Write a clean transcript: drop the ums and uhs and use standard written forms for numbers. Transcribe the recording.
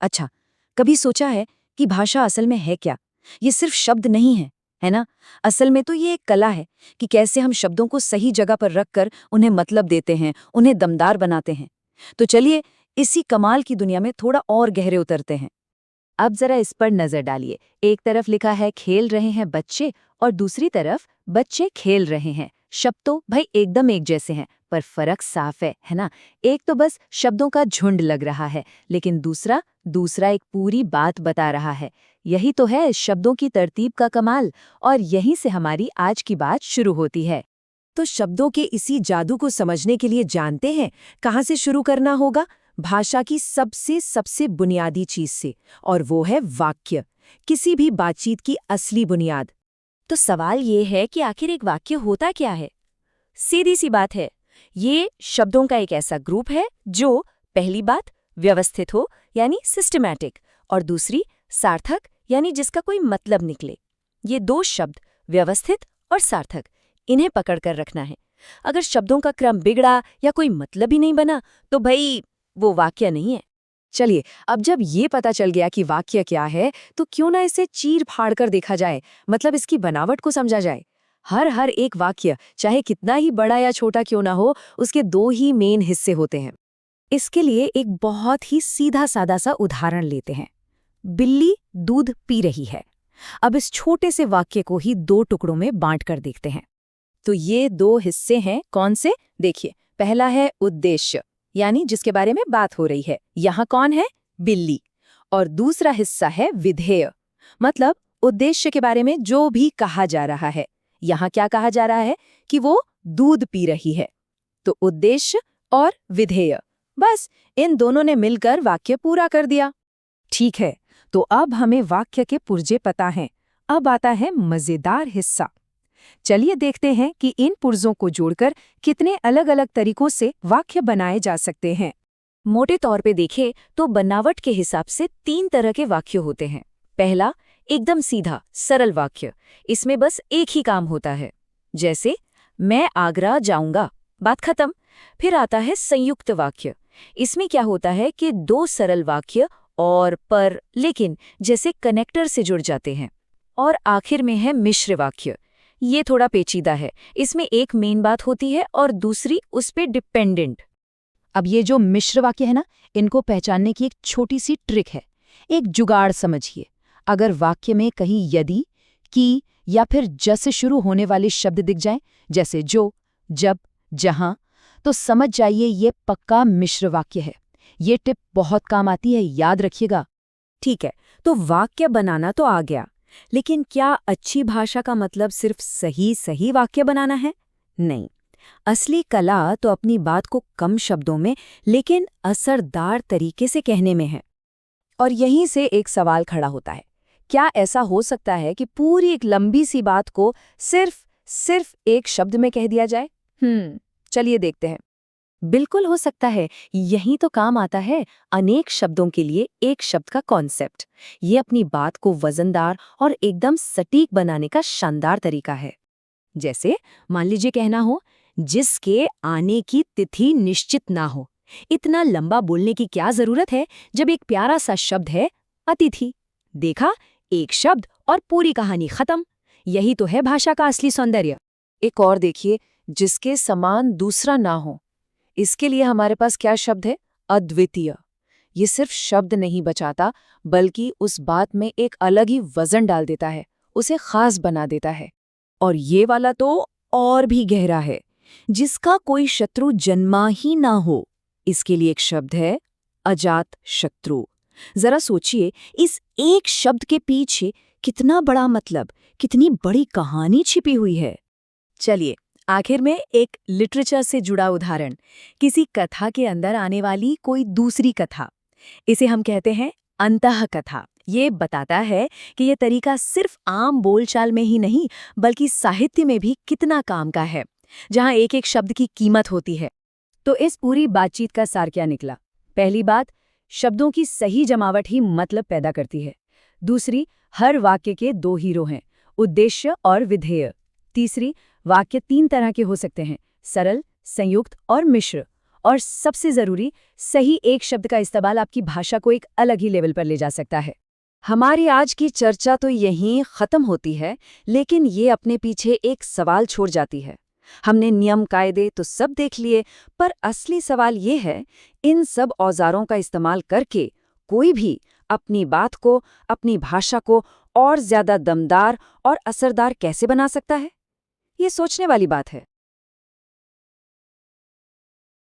अच्छा, कभी सोचा है कि भाषा असल में है क्या? ये सिर्फ शब्द नहीं है ना? असल में तो ये एक कला है कि कैसे हम शब्दों को सही जगह पर रखकर उन्हें मतलब देते हैं, उन्हें दमदार बनाते हैं। तो चलिए, इसी कमाल की दुनिया में थोड़ा और गहरे उतरते हैं। अब जरा इस पर नजर डालिए। एक तरफ लिखा है खेल रहे हैं बच्चे और दूसरी तरफ बच्चे खेल रहे हैं। शब्द तो भाई एकदम एक जैसे हैं, पर फर्क साफ है ना? एक तो बस शब्दों का झुंड लग रहा है, लेकिन दूसरा दूसरा एक पूरी बात बता रहा है। यही तो है शब्दों की तरतीब का कमाल, और यहीं से हमारी आज की बात शुरू होती है। तो शब्दों के इसी जादू को समझने के लिए जानते हैं कहाँ से शुरू करना होगा? भाषा की सबसे सबसे बुनियादी चीज से, और वो है वाक्य, किसी भी बातचीत की असली बुनियाद। तो सवाल ये है कि आखिर एक वाक्य होता क्या है? सीधी सी बात है, ये शब्दों का एक ऐसा ग्रुप है जो पहली बात व्यवस्थित हो यानी सिस्टमैटिक, और दूसरी सार्थक यानी जिसका कोई मतलब निकले। ये दो शब्द व्यवस्थित और सार्थक, इन्हें पकड़कर रखना है। अगर शब्दों का क्रम बिगड़ा या कोई मतलब ही नहीं बना तो भाई वो वाक्य नहीं है। चलिए, अब जब ये पता चल गया कि वाक्य क्या है, तो क्यों ना इसे चीर फाड़ कर देखा जाए, मतलब इसकी बनावट को समझा जाए। हर एक वाक्य, चाहे कितना ही बड़ा या छोटा क्यों ना हो, उसके दो ही मेन हिस्से होते हैं। इसके लिए एक बहुत ही सीधा सादा सा उदाहरण लेते हैं। बिल्ली दूध पी रही है। अब इस छोटे से वाक्य को ही दो टुकड़ों में बांट कर देखते हैं। तो ये दो हिस्से हैं, कौन से? देखिए, पहला है उद्देश्य, यानी जिसके बारे में बात हो रही है। यहाँ कौन है? बिल्ली। और दूसरा हिस्सा है विधेय, मतलब उद्देश्य के बारे में जो भी कहा जा रहा है। यहाँ क्या कहा जा रहा है? कि वो दूध पी रही है। तो उद्देश्य और विधेय, बस इन दोनों ने मिलकर वाक्य पूरा कर दिया। ठीक है, तो अब हमें वाक्य के पुर्जे पता हैं। अब आता है मजेदार हिस्सा। चलिए देखते हैं कि इन पुर्जों को जोड़कर कितने अलग-अलग तरीकों से वाक्य बनाए जा सकते हैं। मोटे तौर पे देखें तो बनावट के हिसाब से 3 तरह के वाक्य होते हैं। पहला, एकदम सीधा सरल वाक्य, इसमें बस एक ही काम होता है, जैसे मैं आगरा जाऊंगा, बात खत्म। फिर आता है संयुक्त वाक्य। इसमें क्या होता है कि दो सरल वाक्य और पर लेकिन जैसे कनेक्टर से जुड़ जाते हैं। और आखिर में है मिश्र वाक्य। ये थोड़ा पेचीदा है, इसमें एक मेन बात होती है और दूसरी उस पे डिपेंडेंट। अब ये जो मिश्र वाक्य है ना, इनको पहचानने की एक छोटी सी ट्रिक है। एक जुगाड़ समझिए। अगर वाक्य में कहीं यदि, की या फिर ज से शुरू होने वाले शब्द दिख जाएं, जैसे जो, जब, जहां, तो समझ जाइए ये पक्का मिश्र वाक्य है। ये टिप बहुत काम आती है, याद रखिएगा। ठीक है, तो वाक्य बनाना तो आ गया, लेकिन क्या अच्छी भाषा का मतलब सिर्फ सही सही वाक्य बनाना है? नहीं, असली कला तो अपनी बात को कम शब्दों में लेकिन असरदार तरीके से कहने में है। और यहीं से एक सवाल खड़ा होता है, क्या ऐसा हो सकता है कि पूरी एक लंबी सी बात को सिर्फ एक शब्द में कह दिया जाए? चलिए देखते हैं। बिल्कुल हो सकता है। यही तो काम आता है अनेक शब्दों के लिए एक शब्द का कॉन्सेप्ट। ये अपनी बात को वजनदार और एकदम सटीक बनाने का शानदार तरीका है। जैसे मान लीजिए कहना हो, जिसके आने की तिथि निश्चित ना हो। इतना लंबा बोलने की क्या जरूरत है जब एक प्यारा सा शब्द है अतिथि। देखा, एक शब्द और पूरी कहानी खत्म। यही तो है भाषा का असली सौंदर्य। एक और देखिए, जिसके समान दूसरा ना हो। इसके लिए हमारे पास क्या शब्द है? अद्वितीय। ये सिर्फ शब्द नहीं बचाता, बल्कि उस बात में एक अलग ही वजन डाल देता है, उसे खास बना देता है। और ये वाला तो और भी गहरा है, जिसका कोई शत्रु जन्मा ही ना हो। इसके लिए एक शब्द है अजात शत्रु। जरा सोचिए, इस एक शब्द के पीछे कितना बड़ा मतलब, कितनी बड़ी कहानी छिपी हुई है। चलिए, आखिर में एक लिटरेचर से जुड़ा उदाहरण, किसी कथा के अंदर आने वाली कोई दूसरी कथा। इसे हम कहते हैं अंतः कथा। ये बताता है कि ये तरीका सिर्फ आम बोलचाल में ही नहीं, बल्कि साहित्य में भी कितना काम का है, जहाँ एक एक शब्द की कीमत होती है। तो इस पूरी बातचीत का सार क्या निकला? पहली बात, शब्दों की सही जमावट ही मतलब पैदा करती है। दूसरी, हर वाक्य के दो हीरो हैं, उद्देश्य और विधेय। तीसरी, वाक्य 3 तरह के हो सकते हैं, सरल, संयुक्त और मिश्र। और सबसे ज़रूरी, सही एक शब्द का इस्तेमाल आपकी भाषा को एक अलग ही लेवल पर ले जा सकता है। हमारी आज की चर्चा तो यहीं खत्म होती है, लेकिन ये अपने पीछे एक सवाल छोड़ जाती है। हमने नियम कायदे तो सब देख लिए, पर असली सवाल ये है, इन सब औजारों का इस्तेमाल करके कोई भी अपनी बात को, अपनी भाषा को और ज्यादा दमदार और असरदार कैसे बना सकता है? ये सोचने वाली बात है।